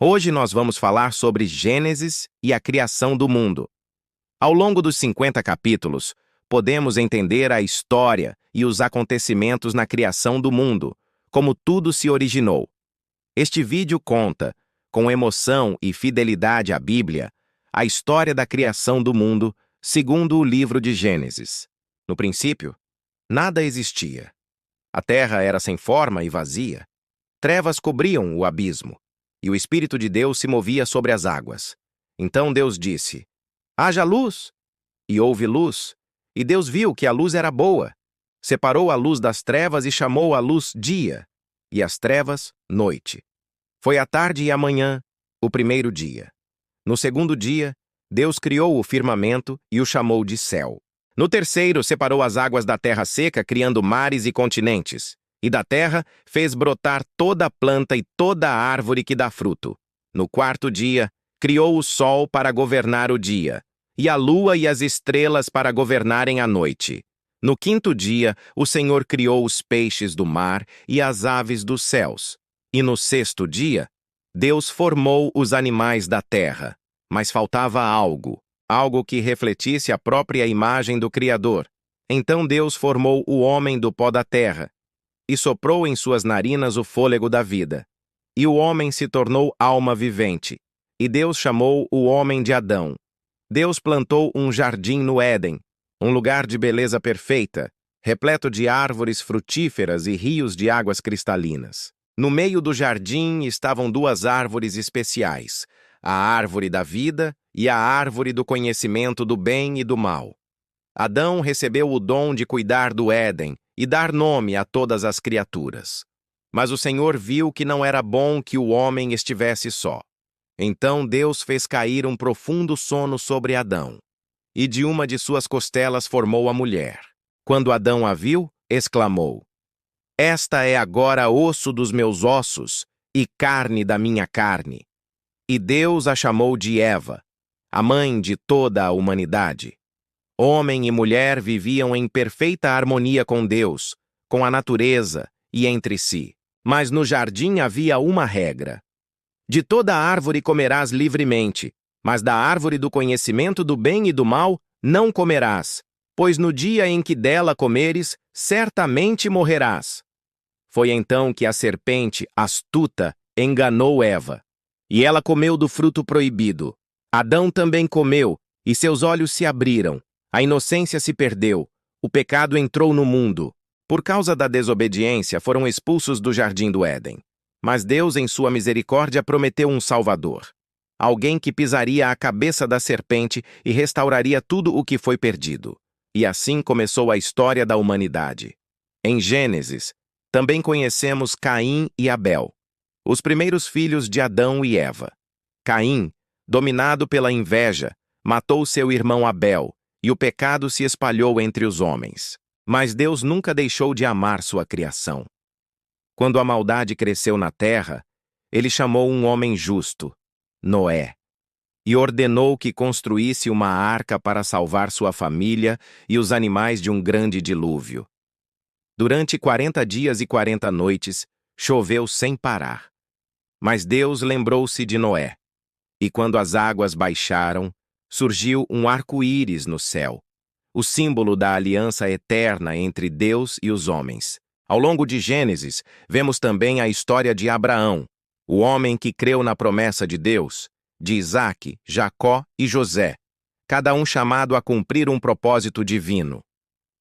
Hoje nós vamos falar sobre Gênesis e a criação do mundo. Ao longo dos 50 capítulos, podemos entender a história e os acontecimentos na criação do mundo, como tudo se originou. Este vídeo conta, com emoção e fidelidade à Bíblia, a história da criação do mundo segundo o livro de Gênesis. No princípio, nada existia. A terra era sem forma e vazia. Trevas cobriam o abismo, e o Espírito de Deus se movia sobre as águas. Então Deus disse: haja luz! E houve luz, e Deus viu que a luz era boa. Separou a luz das trevas e chamou a luz dia, e as trevas noite. Foi a tarde e a manhã, o primeiro dia. No segundo dia, Deus criou o firmamento e o chamou de céu. No terceiro, separou as águas da terra seca, criando mares e continentes. E da terra fez brotar toda a planta e toda a árvore que dá fruto. No quarto dia, criou o sol para governar o dia, e a lua e as estrelas para governarem a noite. No quinto dia, o Senhor criou os peixes do mar e as aves dos céus. E no sexto dia, Deus formou os animais da terra. Mas faltava algo que refletisse a própria imagem do Criador. Então Deus formou o homem do pó da terra, e soprou em suas narinas o fôlego da vida. E o homem se tornou alma vivente, e Deus chamou o homem de Adão. Deus plantou um jardim no Éden, um lugar de beleza perfeita, repleto de árvores frutíferas e rios de águas cristalinas. No meio do jardim estavam duas árvores especiais, a árvore da vida e a árvore do conhecimento do bem e do mal. Adão recebeu o dom de cuidar do Éden e dar nome a todas as criaturas. Mas o Senhor viu que não era bom que o homem estivesse só. Então Deus fez cair um profundo sono sobre Adão, e de uma de suas costelas formou a mulher. Quando Adão a viu, exclamou: esta é agora osso dos meus ossos e carne da minha carne. E Deus a chamou de Eva, a mãe de toda a humanidade. Homem e mulher viviam em perfeita harmonia com Deus, com a natureza e entre si. Mas no jardim havia uma regra: de toda árvore comerás livremente, mas da árvore do conhecimento do bem e do mal não comerás, pois no dia em que dela comeres, certamente morrerás. Foi então que a serpente, astuta, enganou Eva, e ela comeu do fruto proibido. Adão também comeu, e seus olhos se abriram. A inocência se perdeu, o pecado entrou no mundo. Por causa da desobediência, foram expulsos do jardim do Éden. Mas Deus, em sua misericórdia, prometeu um Salvador. Alguém que pisaria a cabeça da serpente e restauraria tudo o que foi perdido. E assim começou a história da humanidade. Em Gênesis, também conhecemos Caim e Abel, os primeiros filhos de Adão e Eva. Caim, dominado pela inveja, matou seu irmão Abel, e o pecado se espalhou entre os homens. Mas Deus nunca deixou de amar sua criação. Quando a maldade cresceu na terra, ele chamou um homem justo, Noé, e ordenou que construísse uma arca para salvar sua família e os animais de um grande dilúvio. Durante 40 dias e 40 noites, choveu sem parar. Mas Deus lembrou-se de Noé, e quando as águas baixaram, surgiu um arco-íris no céu, o símbolo da aliança eterna entre Deus e os homens. Ao longo de Gênesis, vemos também a história de Abraão, o homem que creu na promessa de Deus, de Isaque, Jacó e José, cada um chamado a cumprir um propósito divino.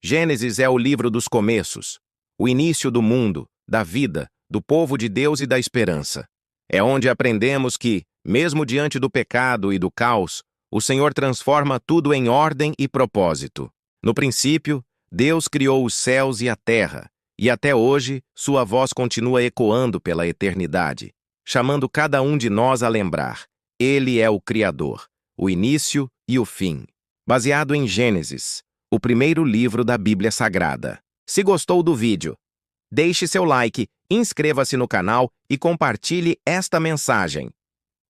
Gênesis é o livro dos começos, o início do mundo, da vida, do povo de Deus e da esperança. É onde aprendemos que, mesmo diante do pecado e do caos, o Senhor transforma tudo em ordem e propósito. No princípio, Deus criou os céus e a terra, e até hoje sua voz continua ecoando pela eternidade, chamando cada um de nós a lembrar: Ele é o Criador, o início e o fim. Baseado em Gênesis, o primeiro livro da Bíblia Sagrada. Se gostou do vídeo, deixe seu like, inscreva-se no canal e compartilhe esta mensagem.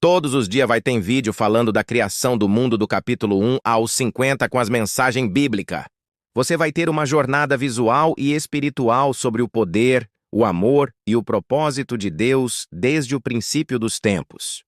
Todos os dias vai ter vídeo falando da criação do mundo do capítulo 1 ao 50 com as mensagens bíblicas. Você vai ter uma jornada visual e espiritual sobre o poder, o amor e o propósito de Deus desde o princípio dos tempos.